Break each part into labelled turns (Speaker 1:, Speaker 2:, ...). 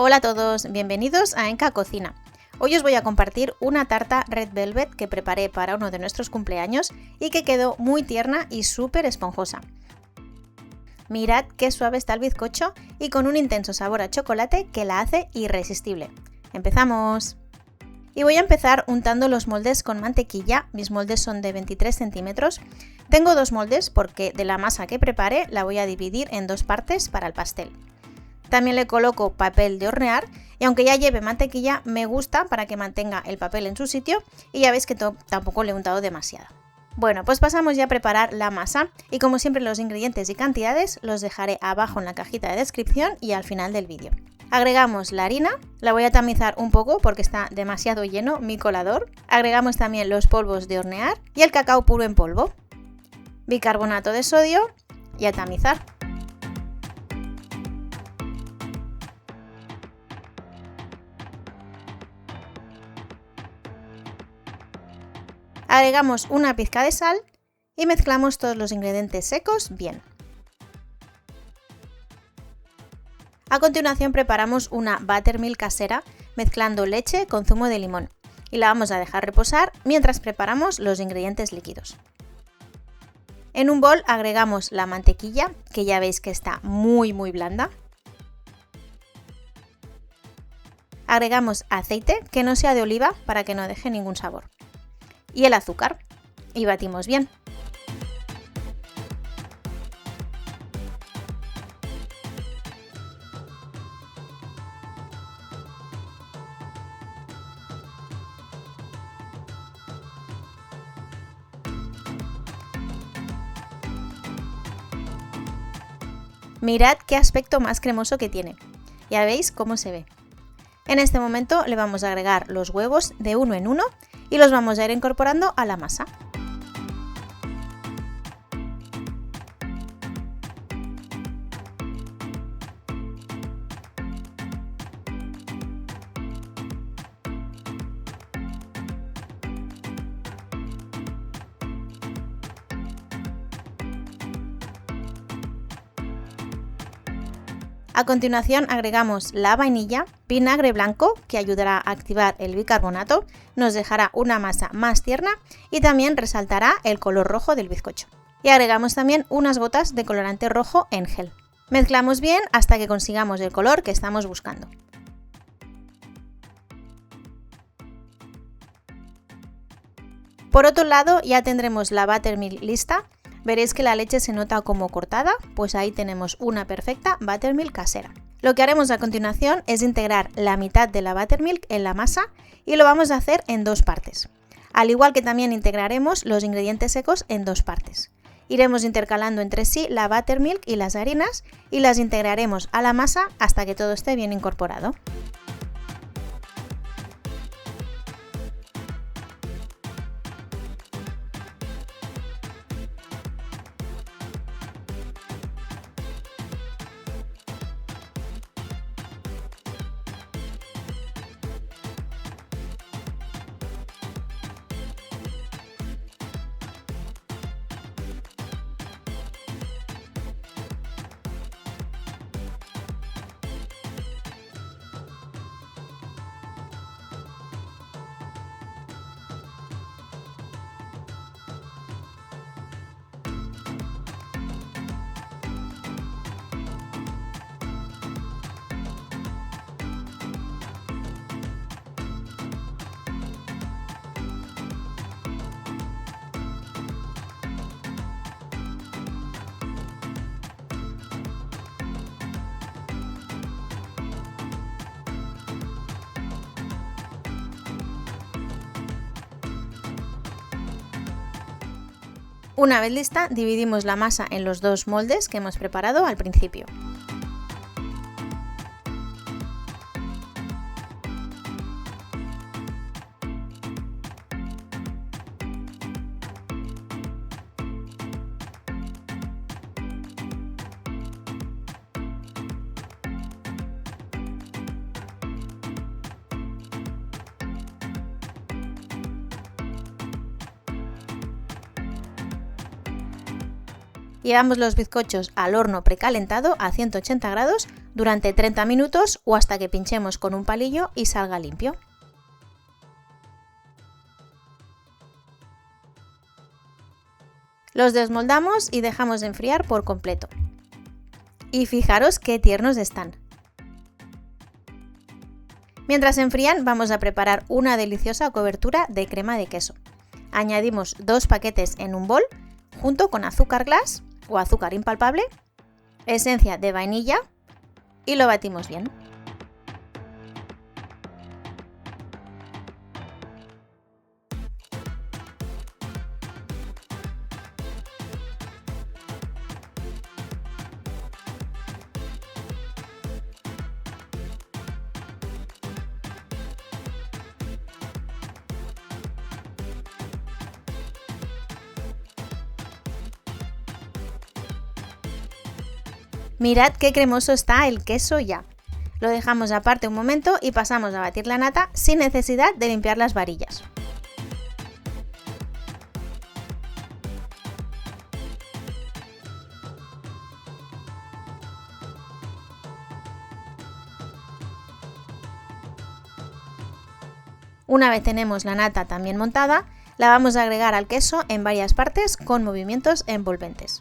Speaker 1: Hola a todos, bienvenidos a Enka Cocina. Hoy os voy a compartir una tarta Red Velvet que preparé para uno de nuestros cumpleaños y que quedó muy tierna y súper esponjosa. Mirad qué suave está el bizcocho y con un intenso sabor a chocolate que la hace irresistible. ¡Empezamos! Y voy a empezar untando los moldes con mantequilla. Mis moldes son de 23 centímetros. Tengo dos moldes porque de la masa que prepare la voy a dividir en dos partes para el pastel. También le coloco papel de hornear y aunque ya lleve mantequilla me gusta para que mantenga el papel en su sitio y ya veis que tampoco le he untado demasiado. Bueno, pues pasamos ya a preparar la masa y como siempre los ingredientes y cantidades los dejaré abajo en la cajita de descripción y al final del vídeo. Agregamos la harina, la voy a tamizar un poco porque está demasiado lleno mi colador. Agregamos también los polvos de hornear y el cacao puro en polvo. Bicarbonato de sodio y a tamizar. Agregamos una pizca de sal y mezclamos todos los ingredientes secos bien. A continuación preparamos una buttermilk casera mezclando leche con zumo de limón y la vamos a dejar reposar mientras preparamos los ingredientes líquidos. En un bol agregamos la mantequilla, que ya veis que está muy blanda. Agregamos aceite, que no sea de oliva para que no deje ningún sabor. Y el azúcar y batimos bien. Mirad qué aspecto más cremoso que tiene. Ya veis cómo se ve. En este momento le vamos a agregar los huevos de uno en uno y los vamos a ir incorporando a la masa. A continuación agregamos la vainilla, vinagre blanco que ayudará a activar el bicarbonato, nos dejará una masa más tierna y también resaltará el color rojo del bizcocho. Y agregamos también unas gotas de colorante rojo en gel. Mezclamos bien hasta que consigamos el color que estamos buscando. Por otro lado ya tendremos la buttermilk lista. Veréis que la leche se nota como cortada, pues ahí tenemos una perfecta buttermilk casera. Lo que haremos a continuación es integrar la mitad de la buttermilk en la masa y lo vamos a hacer en dos partes. Al igual que también integraremos los ingredientes secos en dos partes. Iremos intercalando entre sí la buttermilk y las harinas y las integraremos a la masa hasta que todo esté bien incorporado. Una vez lista, dividimos la masa en los dos moldes que hemos preparado al principio. Llevamos los bizcochos al horno precalentado a 180 grados durante 30 minutos o hasta que pinchemos con un palillo y salga limpio. Los desmoldamos y dejamos de enfriar por completo. Y fijaros qué tiernos están. Mientras se enfrían, vamos a preparar una deliciosa cobertura de crema de queso. Añadimos 2 paquetes en un bol, junto con azúcar glass o azúcar impalpable, esencia de vainilla y lo batimos bien. Mirad qué cremoso está el queso ya. Lo dejamos aparte un momento y pasamos a batir la nata sin necesidad de limpiar las varillas. Una vez tenemos la nata también montada, la vamos a agregar al queso en varias partes con movimientos envolventes.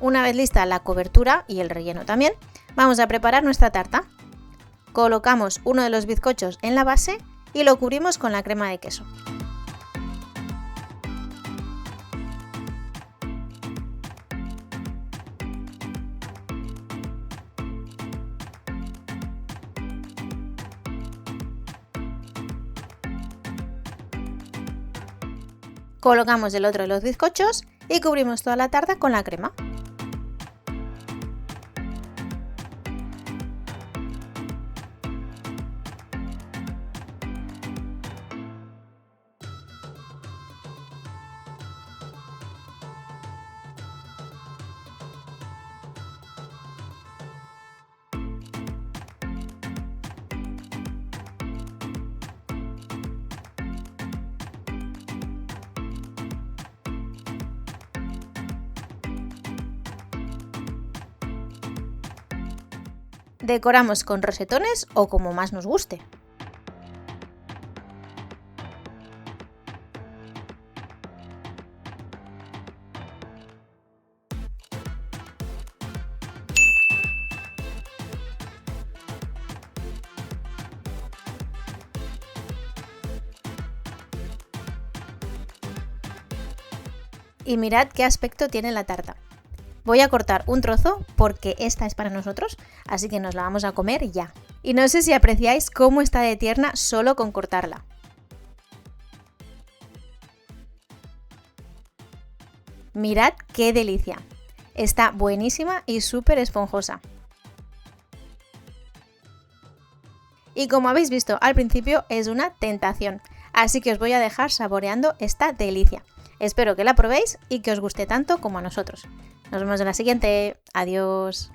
Speaker 1: Una vez lista la cobertura y el relleno también, vamos a preparar nuestra tarta. Colocamos uno de los bizcochos en la base y lo cubrimos con la crema de queso. Colocamos el otro de los bizcochos y cubrimos toda la tarta con la crema. Decoramos con rosetones o como más nos guste. Y mirad qué aspecto tiene la tarta. Voy a cortar un trozo porque esta es para nosotros, así que nos la vamos a comer ya. Y no sé si apreciáis cómo está de tierna solo con cortarla. Mirad qué delicia. Está buenísima y súper esponjosa. Y como habéis visto al principio, es una tentación, así que os voy a dejar saboreando esta delicia. Espero que la probéis y que os guste tanto como a nosotros. Nos vemos en la siguiente. Adiós.